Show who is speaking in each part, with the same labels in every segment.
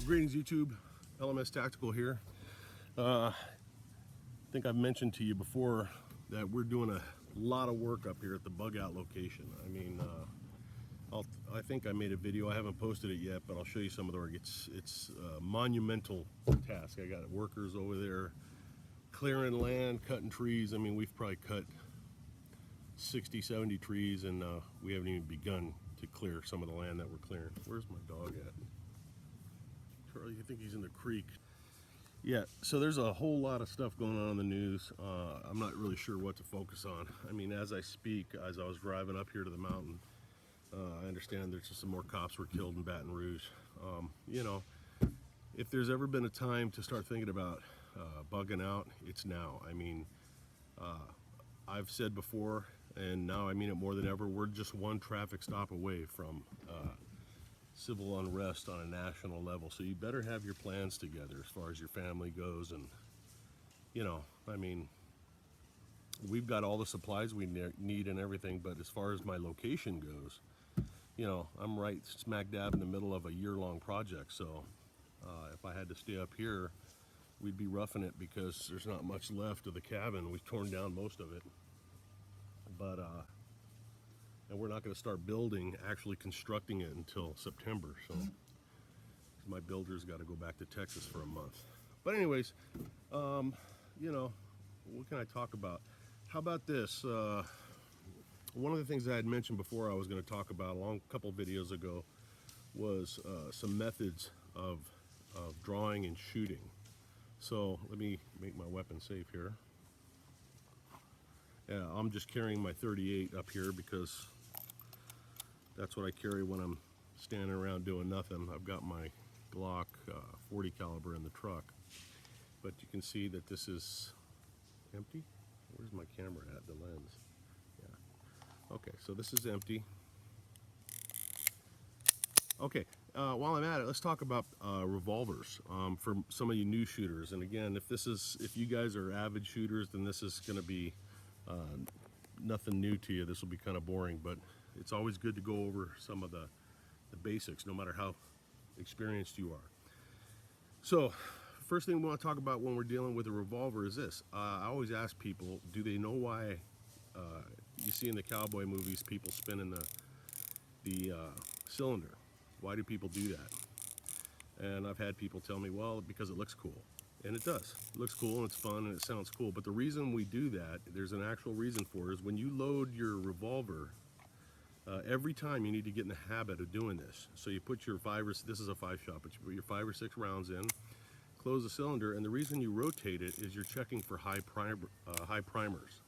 Speaker 1: Greetings YouTube, LMS Tactical here. I think I've mentioned to you before that we're doing a lot of work up here at the bug out location. I mean, I think I made a video, I haven't posted it yet, but I'll show you some of the work. It's a monumental task. I got workers over there clearing land, cutting trees. I mean, we've probably cut 60, 70 trees, and we haven't even begun to clear some of the land that we're clearing. Where's my dog at? Charlie, you think he's in the creek? Yeah, so there's a whole lot of stuff going on in the news. I'm not really sure what to focus on. I mean, as I speak, as I was driving up here to the mountain, I understand there's just some more cops were killed in Baton Rouge. You know, if there's ever been a time to start thinking about bugging out, it's now. I mean, I've said before, and now I mean it more than ever, we're just one traffic stop away from civil unrest on a national level. So you better have your plans together as far as your family goes. And, you know, I mean, we've got all the supplies we need and everything, but as far as my location goes, you know, I'm right smack dab in the middle of a year-long project. So if I had to stay up here, we'd be roughing it because there's not much left of the cabin. We've torn down most of it. But and we're not going to start building, actually constructing it until September. So my builder's got to go back to Texas for a month. But anyways, you know, what can I talk about? How about this? One of the things I had mentioned before I was going to talk about a couple videos ago was some methods of drawing and shooting. So let me make my weapon safe here. Yeah, I'm just carrying my 38 up here because that's what I carry when I'm standing around doing nothing. I've got my Glock 40 caliber in the truck, but you can see that this is empty. Where's my camera at? The lens. Yeah. Okay, so this is empty. Okay, while I'm at it, let's talk about revolvers for some of you new shooters. And again, if you guys are avid shooters, then this is going to be nothing new to you. This will be kind of boring, but it's always good to go over some of the basics, no matter how experienced you are. So, first thing we want to talk about when we're dealing with a revolver is this. I always ask people, do they know why you see in the cowboy movies people spinning the cylinder? Why do people do that? And I've had people tell me, well, because it looks cool. And it does. It looks cool and it's fun and it sounds cool. But the reason we do that, there's an actual reason for it, is when you load your revolver, every time you need to get in the habit of doing this. So you put your this is a 5-shot, but you put your 5 or 6 rounds in, close the cylinder, and the reason you rotate it is you're checking for high primers.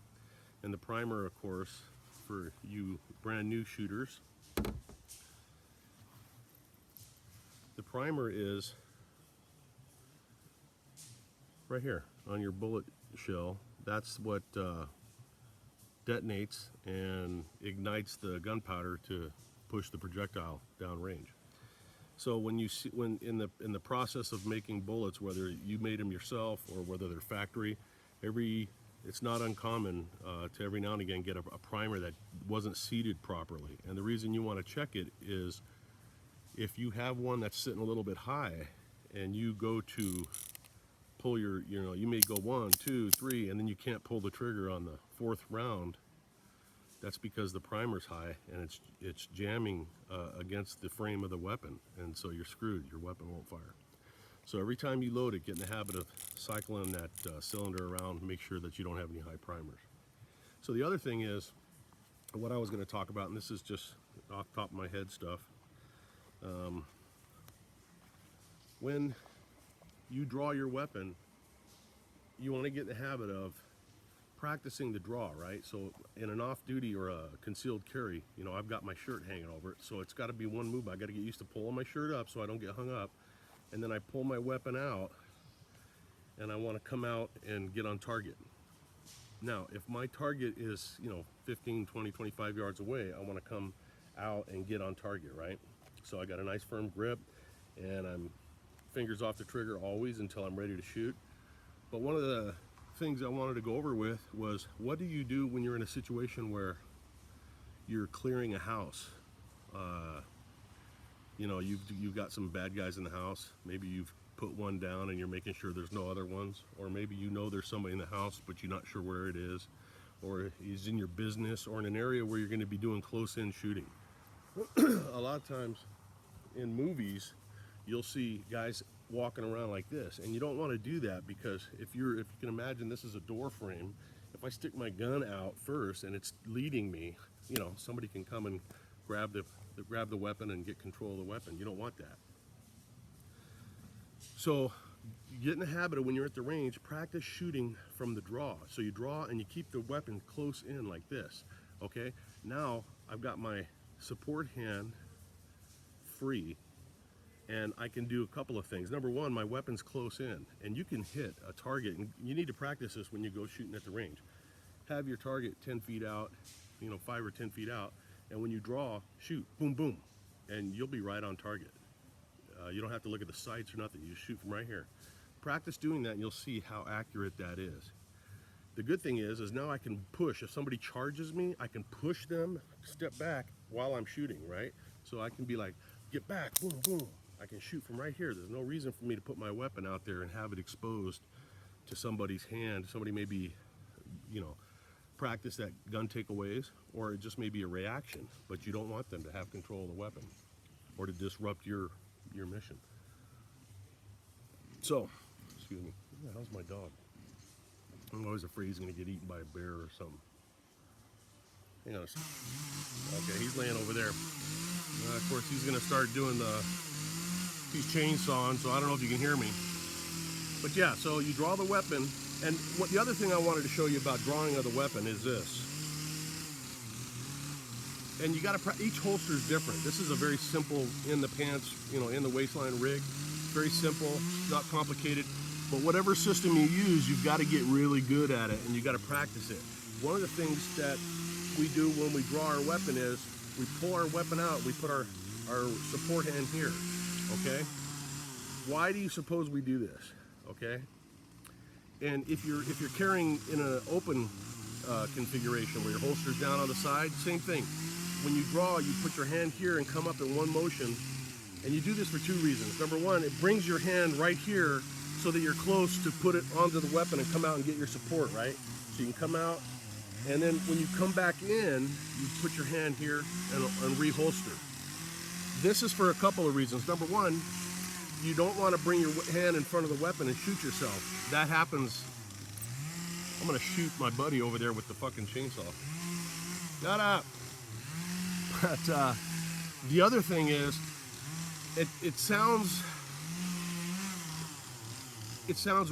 Speaker 1: And the primer, of course, for you brand new shooters, the primer is right here on your bullet shell. That's what detonates and ignites the gunpowder to push the projectile downrange. So when in the process of making bullets, whether you made them yourself or whether they're factory, it's not uncommon to every now and again get a primer that wasn't seated properly. And the reason you want to check it is if you have one that's sitting a little bit high and you go to pull you may go 1, 2, 3, and then you can't pull the trigger on the 4th round. That's because the primer's high and it's jamming against the frame of the weapon, and so you're screwed. Your weapon won't fire. So every time you load it, get in the habit of cycling that cylinder around. Make sure that you don't have any high primers. So the other thing is what I was going to talk about, and this is just off the top of my head stuff. When you draw your weapon, you want to get in the habit of practicing the draw, right? So in an off-duty or a concealed carry, you know, I've got my shirt hanging over it, so it's got to be one move. I got to get used to pulling my shirt up so I don't get hung up, and then I pull my weapon out, and I want to come out and get on target. Now, if my target is, you know, 15, 20, 25 yards away, I want to come out and get on target, right? So I got a nice firm grip, and I'm fingers off the trigger always until I'm ready to shoot. But one of the things I wanted to go over with was, what do you do when you're in a situation where you're clearing a house? You know, you've got some bad guys in the house. Maybe you've put one down and you're making sure there's no other ones, or maybe you know there's somebody in the house but you're not sure where it is, or he's in your business or in an area where you're going to be doing close-in shooting. A lot of times in movies you'll see guys walking around like this, and you don't want to do that, because if you can imagine, this is a door frame. If I stick my gun out first and it's leading me, you know, somebody can come and grab the weapon and get control of the weapon. You don't want that. So get in the habit of, when you're at the range, practice shooting from the draw. So you draw and you keep the weapon close in like this. Okay, now I've got my support hand free, and I can do a couple of things. Number one, my weapon's close in, and you can hit a target, and you need to practice this when you go shooting at the range. Have your target 10 feet out, you know, 5 or 10 feet out, and when you draw, shoot, boom, boom, and you'll be right on target. You don't have to look at the sights or nothing. You just shoot from right here. Practice doing that and you'll see how accurate that is. The good thing is now I can push. If somebody charges me, I can push them, step back while I'm shooting, right? So I can be like, get back, boom, boom. I can shoot from right here. There's no reason for me to put my weapon out there and have it exposed to somebody's hand. Somebody may be, you know, practice that gun takeaways, or it just may be a reaction, but you don't want them to have control of the weapon or to disrupt your mission. So, excuse me, who the hell's my dog? I'm always afraid he's going to get eaten by a bear or something. Hang on a second. Okay, he's laying over there. Of course, he's going to start doing he's chainsawing, so I don't know if you can hear me. But yeah, so you draw the weapon, and the other thing I wanted to show you about drawing of the weapon is this. And you got to, each holster is different. This is a very simple in the pants, you know, in the waistline rig. Very simple, not complicated. But whatever system you use, you've got to get really good at it, and you got to practice it. One of the things that we do when we draw our weapon is we pull our weapon out. We put our support hand here. Okay. Why do you suppose we do this? Okay. And if you're carrying in an open configuration where your holster's down on the side, same thing. When you draw, you put your hand here and come up in one motion, and you do this for two reasons. Number one, it brings your hand right here so that you're close to put it onto the weapon and come out and get your support, right? So you can come out, and then when you come back in, you put your hand here and reholster. This is for a couple of reasons. Number one, you don't want to bring your hand in front of the weapon and shoot yourself. That happens. I'm going to shoot my buddy over there with the fucking chainsaw. Shut up. But the other thing is, it sounds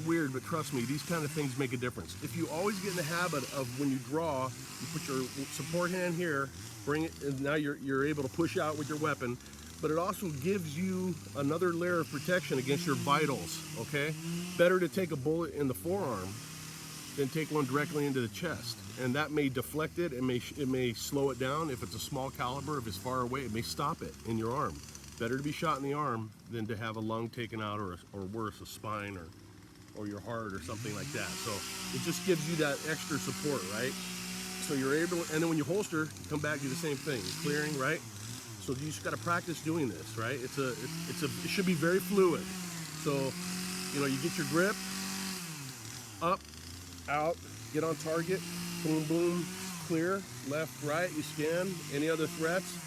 Speaker 1: weird, but trust me, these kind of things make a difference. If you always get in the habit of, when you draw, you put your support hand here, bring it, and now you're able to push out with your weapon, but it also gives you another layer of protection against your vitals, okay? Better to take a bullet in the forearm than take one directly into the chest. And that may deflect it, it may slow it down. If it's a small caliber, if it's far away, it may stop it in your arm. Better to be shot in the arm than to have a lung taken out, or worse, a spine or your heart or something like that. So it just gives you that extra support, right? So you're able, and then when you holster, you come back, do the same thing, clearing, right? So you just got to practice doing this, right? It should be very fluid. So, you know, you get your grip, up, out, get on target, boom, boom, clear, left, right, you scan. Any other threats?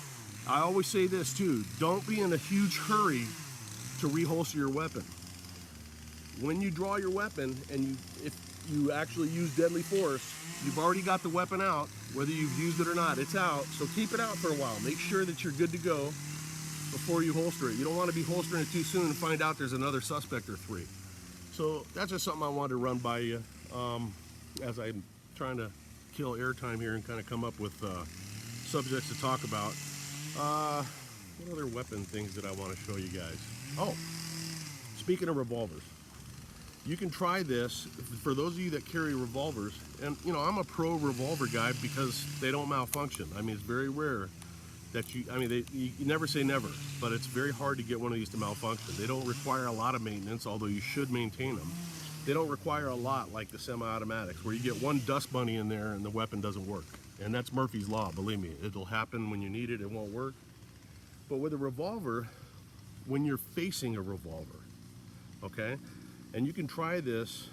Speaker 1: I always say this too, don't be in a huge hurry to reholster your weapon. When you draw your weapon, and if you actually use deadly force, you've already got the weapon out. Whether you've used it or not, it's out. So keep it out for a while. Make sure that you're good to go before you holster it. You don't want to be holstering it too soon and find out there's another suspect or three. So that's just something I wanted to run by you as I'm trying to kill airtime here and kind of come up with subjects to talk about. What other weapon things that I want to show you guys? Oh, speaking of revolvers, you can try this for those of you that carry revolvers. And you know, I'm a pro revolver guy because they don't malfunction. I mean, it's very rare that you never say never, but it's very hard to get one of these to malfunction. They don't require a lot of maintenance, although you should maintain them. They don't require a lot like the semi-automatics, where you get one dust bunny in there and the weapon doesn't work. And that's Murphy's Law, believe me. It'll happen when you need it, it won't work. But with a revolver, when you're facing a revolver, okay? And you can try this,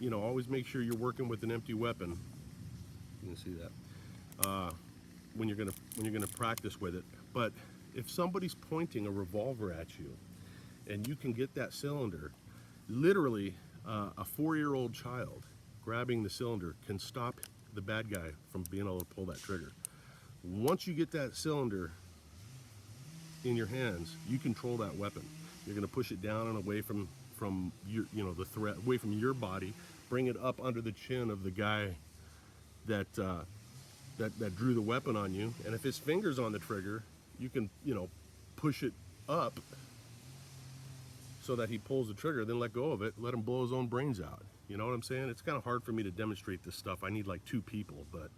Speaker 1: you know, always make sure you're working with an empty weapon. You can see that when you're gonna practice with it. But if somebody's pointing a revolver at you, and you can get that cylinder, literally a 4-year-old child grabbing the cylinder can stop the bad guy from being able to pull that trigger. Once you get that cylinder in your hands, you control that weapon. You're going to push it down and away from your, you know, the threat, away from your body, bring it up under the chin of the guy that that drew the weapon on you. And if his finger's on the trigger, you can, you know, push it up so that he pulls the trigger, then let go of it, let him blow his own brains out. You know what I'm saying? It's kind of hard for me to demonstrate this stuff. I need like 2 people, but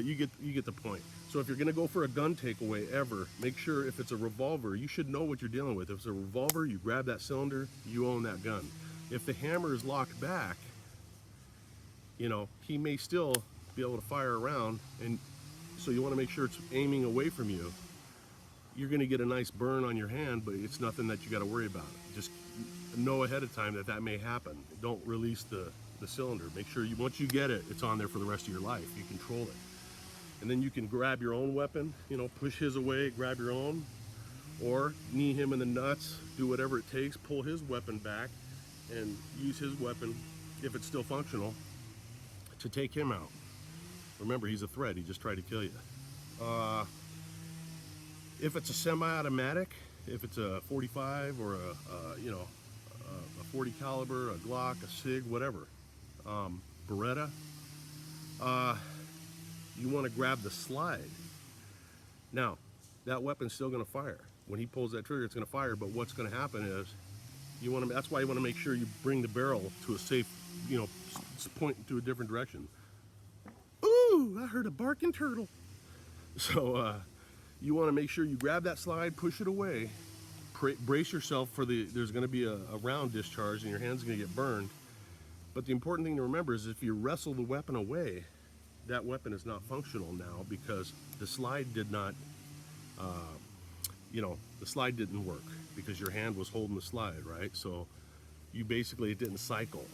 Speaker 1: you get the point. So if you're gonna go for a gun takeaway ever, make sure if it's a revolver, you should know what you're dealing with. If it's a revolver, you grab that cylinder, you own that gun. If the hammer is locked back, you know, he may still be able to fire around, and so you wanna make sure it's aiming away from you. You're gonna get a nice burn on your hand, but it's nothing that you gotta worry about. Just know ahead of time that that may happen. Don't release the cylinder. Make sure you, once you get it, it's on there for the rest of your life. You control it. And then you can grab your own weapon, you know, push his away, grab your own, or knee him in the nuts, do whatever it takes, pull his weapon back, and use his weapon, if it's still functional, to take him out. Remember, he's a threat. He just tried to kill you. If it's a semi-automatic, if it's a 45 or a 40 caliber, a Glock, a Sig, whatever, Beretta, you want to grab the slide. Now, that weapon's still going to fire. When he pulls that trigger, it's going to fire, but what's going to happen is, that's why you want to make sure you bring the barrel to a safe, you know, point to a different direction. Ooh, I heard a barking turtle. So, you want to make sure you grab that slide, push it away, brace yourself for there's going to be a round discharge and your hand's going to get burned. But the important thing to remember is if you wrestle the weapon away, that weapon is not functional now because the slide did not, the slide didn't work because your hand was holding the slide, right? So it didn't cycle.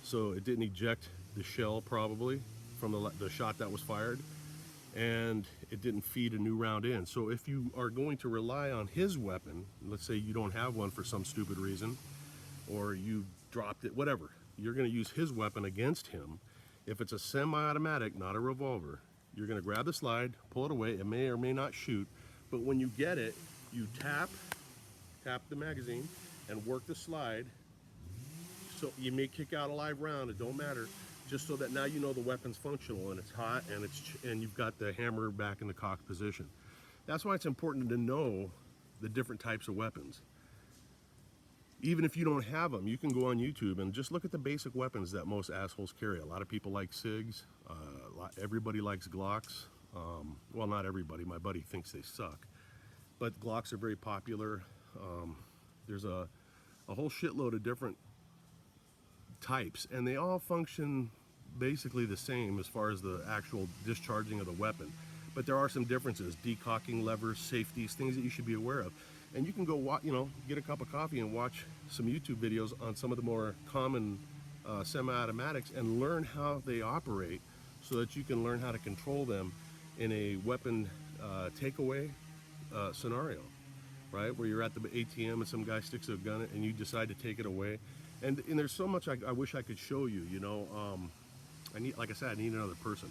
Speaker 1: So it didn't eject the shell probably from the shot that was fired, and it didn't feed a new round in. So if you are going to rely on his weapon, let's say you don't have one for some stupid reason, or you dropped it, whatever, you're going to use his weapon against him. If it's a semi-automatic, not a revolver, you're going to grab the slide, pull it away. It may or may not shoot, but when you get it, you tap the magazine and work the slide. So you may kick out a live round, it don't matter, just so that now you know the weapon's functional and it's hot and you've got the hammer back in the cocked position. That's why it's important to know the different types of weapons. Even if you don't have them, you can go on YouTube and just look at the basic weapons that most assholes carry. A lot of people like SIGs, everybody likes Glocks. Well, not everybody, my buddy thinks they suck. But Glocks are very popular. There's a whole shitload of different types, and they all function basically the same as far as the actual discharging of the weapon. But there are some differences, decocking levers, safeties, things that you should be aware of. And you can go get a cup of coffee and watch some YouTube videos on some of the more common semi-automatics and learn how they operate so that you can learn how to control them in a weapon takeaway scenario, right? Where you're at the ATM and some guy sticks a gun in it and you decide to take it away. And there's so much I wish I could show you, like I said, I need another person.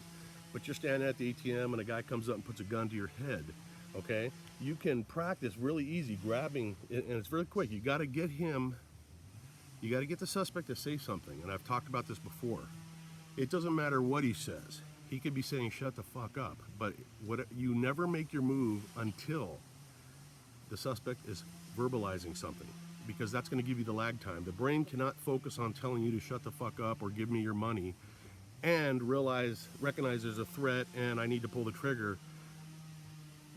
Speaker 1: But you're standing at the ATM and a guy comes up and puts a gun to your head, okay? You can practice really easy grabbing, and it's really quick. You got to get the suspect to say something, and I've talked about this before. It doesn't matter what he says. He could be saying, shut the fuck up, but you never make your move until the suspect is verbalizing something, because that's going to give you the lag time. The brain cannot focus on telling you to shut the fuck up or give me your money and recognize there's a threat and I need to pull the trigger.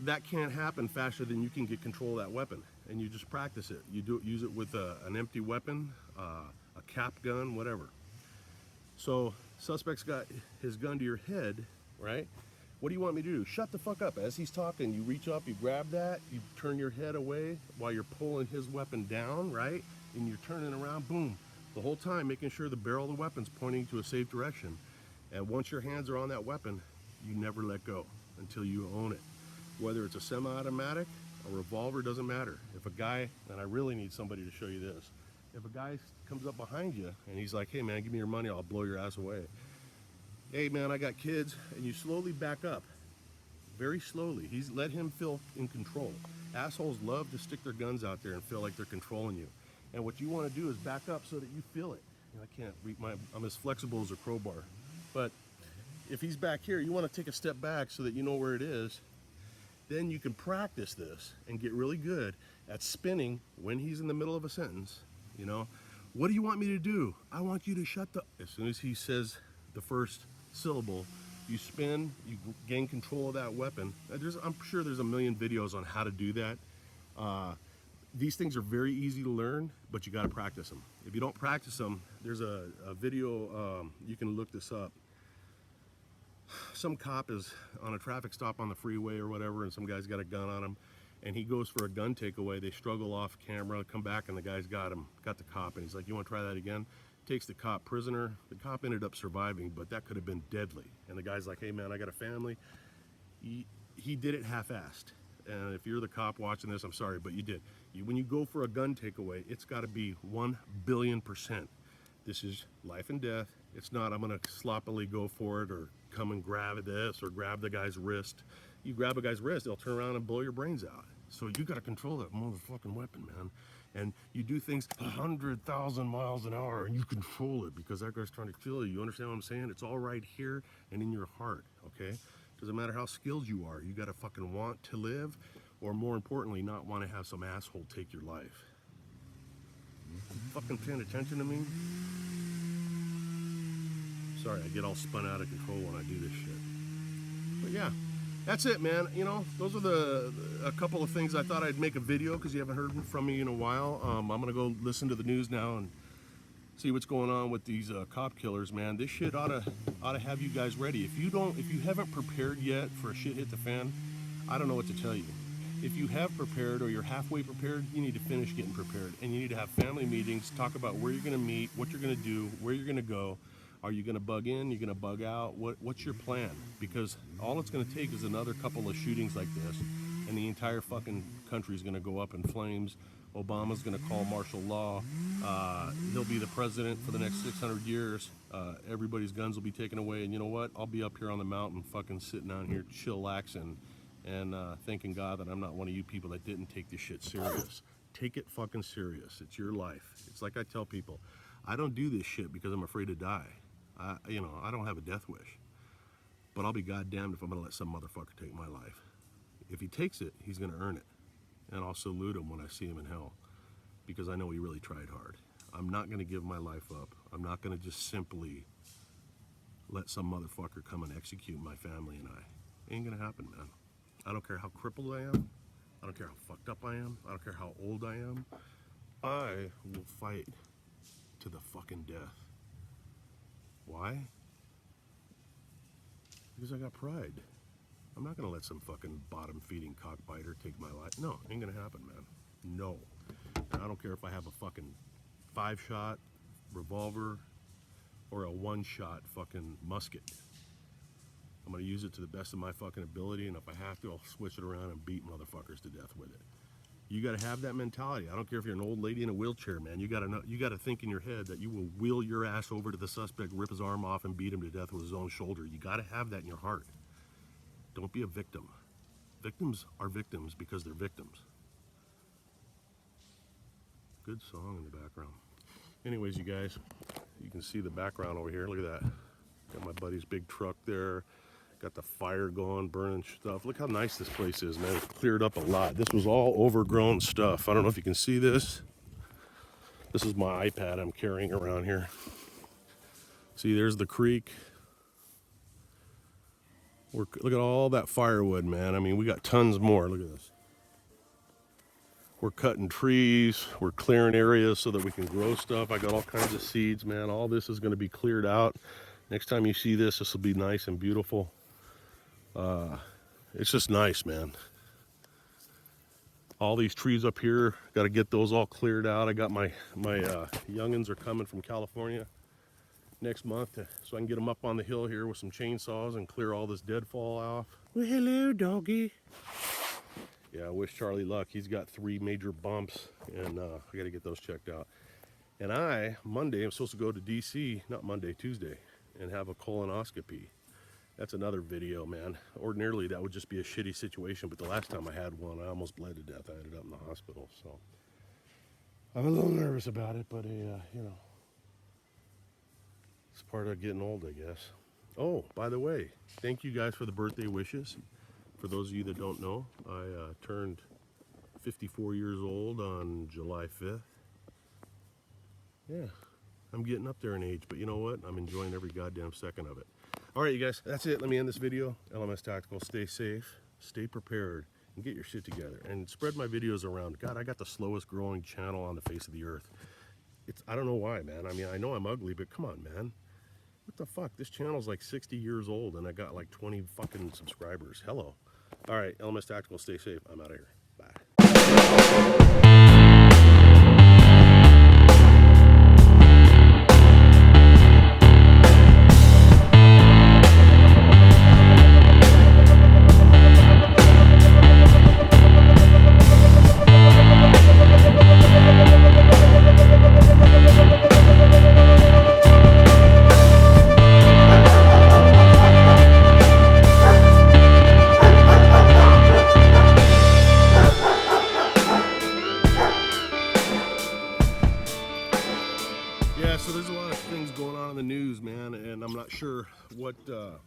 Speaker 1: That can't happen faster than you can get control of that weapon, and you just practice it. Use it with an empty weapon, a cap gun, whatever. So suspect's got his gun to your head, right? What do you want me to do? Shut the fuck up. As he's talking, you reach up, you grab that, you turn your head away while you're pulling his weapon down, right? And you're turning around, boom. The whole time making sure the barrel of the weapon's pointing to a safe direction. And once your hands are on that weapon, you never let go until you own it. Whether it's a semi-automatic, a revolver, doesn't matter. If a guy, and I really need somebody to show you this, if a guy comes up behind you and he's like, hey man, give me your money, I'll blow your ass away. Hey man, I got kids, and you slowly back up, very slowly. Let him feel in control. Assholes love to stick their guns out there and feel like they're controlling you. And what you want to do is back up so that you feel it. I can't read I'm as flexible as a crowbar. But if he's back here, you want to take a step back so that you know where it is. Then you can practice this and get really good at spinning when he's in the middle of a sentence. You know, what do you want me to do? I want you to shut the... As soon as he says the first syllable, you spin, you gain control of that weapon. I'm sure there's a million videos on how to do that. These things are very easy to learn, but you got to practice them. If you don't practice them, there's a video, you can look this up. Some cop is on a traffic stop on the freeway or whatever, and some guy's got a gun on him, and he goes for a gun takeaway. They struggle off camera, come back, and the guy's got the cop, and he's like, you want to try that again? Takes the cop prisoner. The cop ended up surviving, but that could have been deadly. And the guy's like, hey man, I got a family. He did it half-assed. And if you're the cop watching this, I'm sorry, but you did. When you go for a gun takeaway, it's got to be 1,000,000,000%. This is life and death. It's not, I'm going to sloppily go for it or come and grab this or grab the guy's wrist. You grab a guy's wrist, they'll turn around and blow your brains out. So you got to control that motherfucking weapon, man. And you do things 100,000 miles an hour and you control it because that guy's trying to kill you. You understand what I'm saying? It's all right here and in your heart, okay? Doesn't matter how skilled you are. You got to fucking want to live, or more importantly, not want to have some asshole take your life. Fucking paying attention to me? Sorry, I get all spun out of control when I do this shit. But yeah, that's it, man. You know, those are a couple of things I thought I'd make a video because you haven't heard from me in a while. I'm gonna go listen to the news now and see what's going on with these cop killers, man. This shit ought to have you guys ready. If you haven't prepared yet for a shit hit the fan, I don't know what to tell you. If you have prepared or you're halfway prepared, you need to finish getting prepared, and you need to have family meetings, talk about where you're gonna meet, what you're gonna do, where you're gonna go. Are you gonna bug in? You're gonna bug out? What's your plan? Because all it's gonna take is another couple of shootings like this, and the entire fucking country is gonna go up in flames. Obama's gonna call martial law. He'll be the president for the next 600 years. Everybody's guns will be taken away, and you know what? I'll be up here on the mountain, fucking sitting down here, chillaxing, and thanking God that I'm not one of you people that didn't take this shit serious. Take it fucking serious. It's your life. It's like I tell people, I don't do this shit because I'm afraid to die. I don't have a death wish, but I'll be goddamned if I'm gonna let some motherfucker take my life. If he takes it, he's gonna earn it, and I'll salute him when I see him in hell, because I know he really tried hard. I'm not gonna give my life up. I'm not gonna just simply let some motherfucker come and execute my family and I. Ain't gonna happen, man. I don't care how crippled I am. I don't care how fucked up I am. I don't care how old I am. I will fight to the fucking death. Why? Because I got pride. I'm not gonna let some fucking bottom-feeding cockbiter take my life. No, ain't gonna happen, man. No. And I don't care if I have a fucking 5-shot revolver or a 1-shot fucking musket. I'm gonna use it to the best of my fucking ability, and if I have to, I'll switch it around and beat motherfuckers to death with it. You gotta have that mentality. I don't care if you're an old lady in a wheelchair, man. You gotta think in your head that you will wheel your ass over to the suspect, rip his arm off, and beat him to death with his own shoulder. You gotta have that in your heart. Don't be a victim. Victims are victims because they're victims. Good song in the background. Anyways, you guys, you can see the background over here. Look at that. Got my buddy's big truck there. Got the fire going, burning stuff. Look how nice this place is, man. It's cleared up a lot. This was all overgrown stuff. I don't know if you can see this. This is my iPad I'm carrying around here. See, there's the creek. Look at all that firewood, man. I mean, we got tons more. Look at this. We're cutting trees. We're clearing areas so that we can grow stuff. I got all kinds of seeds, man. All this is going to be cleared out. Next time you see this, this will be nice and beautiful. It's just nice, man. All these trees up here, got to get those all cleared out. I got my youngins are coming from California next month so I can get them up on the hill here with some chainsaws and clear all this deadfall off. Well, hello, doggy. Yeah, I wish Charlie luck. He's got 3 major bumps, and I got to get those checked out. And Monday, I'm supposed to go to DC, not Monday, Tuesday, and have a colonoscopy. That's another video, man. Ordinarily, that would just be a shitty situation, but the last time I had one, I almost bled to death. I ended up in the hospital, so I'm a little nervous about it, but you know, it's part of getting old, I guess. Oh, by the way, thank you guys for the birthday wishes. For those of you that don't know, I turned 54 years old on July 5th. Yeah, I'm getting up there in age, but you know what? I'm enjoying every goddamn second of it. All right, you guys, that's it. Let me end this video. LMS Tactical, stay safe, stay prepared, and get your shit together. And spread my videos around. God, I got the slowest growing channel on the face of the earth. I don't know why, man. I mean, I know I'm ugly, but come on, man. What the fuck? This channel's like 60 years old, and I got like 20 fucking subscribers. Hello. All right, LMS Tactical, stay safe. I'm out of here. Bye. Yeah, so there's a lot of things going on in the news, man, and I'm not sure what to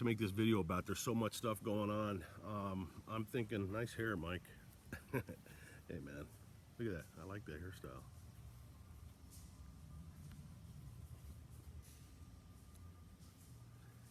Speaker 1: make this video about. There's so much stuff going on. I'm thinking, nice hair, Mike. Hey, man, look at that. I like that hairstyle.